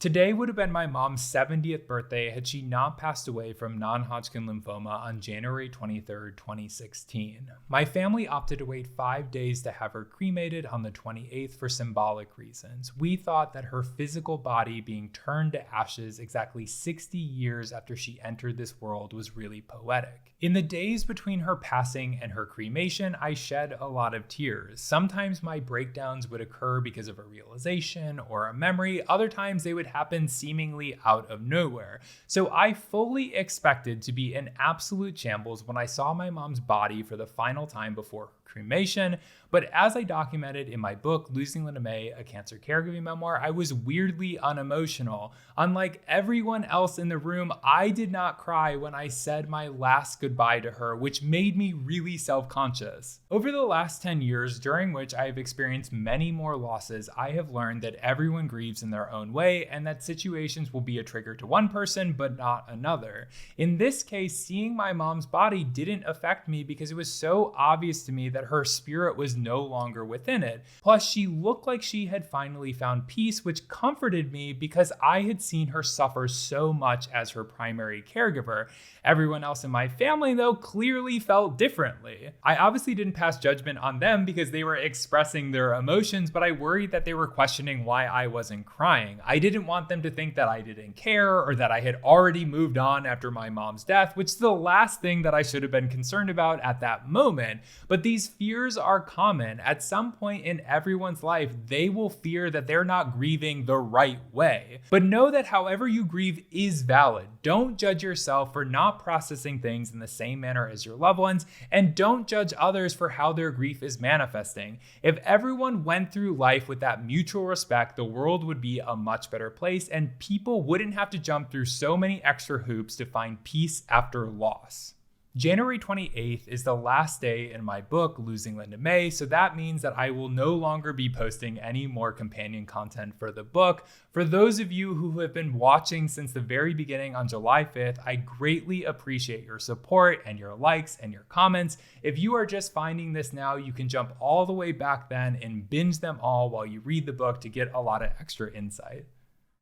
Today would have been my mom's 70th birthday had she not passed away from non-Hodgkin lymphoma on January 23, 2016. My family opted to wait 5 days to have her cremated on the 28th for symbolic reasons. We thought that her physical body being turned to ashes exactly 60 years after she entered this world was really poetic. In the days between her passing and her cremation, I shed a lot of tears. Sometimes my breakdowns would occur because of a realization or a memory. Other times they would happen seemingly out of nowhere. So I fully expected to be in absolute shambles when I saw my mom's body for the final time before her cremation. But as I documented in my book, Losing Linda May, a cancer caregiving memoir, I was weirdly unemotional. Unlike everyone else in the room, I did not cry when I said my last goodbye to her, which made me really self-conscious. Over the last 10 years, during which I have experienced many more losses, I have learned that everyone grieves in their own way and that situations will be a trigger to one person, but not another. In this case, seeing my mom's body didn't affect me because it was so obvious to me that her spirit was no longer within it. Plus, she looked like she had finally found peace, which comforted me because I had seen her suffer so much as her primary caregiver. Everyone else in my family, though, clearly felt differently. I obviously didn't pass judgment on them because they were expressing their emotions, but I worried that they were questioning why I wasn't crying. I didn't want them to think that I didn't care or that I had already moved on after my mom's death, which is the last thing that I should have been concerned about at that moment. But these fears are common. At some point in everyone's life, they will fear that they're not grieving the right way. But know that however you grieve is valid. Don't judge yourself for not processing things in the same manner as your loved ones, and don't judge others for how their grief is manifesting. If everyone went through life with that mutual respect, the world would be a much better place, and people wouldn't have to jump through so many extra hoops to find peace after loss. January 28th is the last day in my book, Losing Linda May, so that means that I will no longer be posting any more companion content for the book. For those of you who have been watching since the very beginning on July 5th, I greatly appreciate your support and your likes and your comments. If you are just finding this now, you can jump all the way back then and binge them all while you read the book to get a lot of extra insight.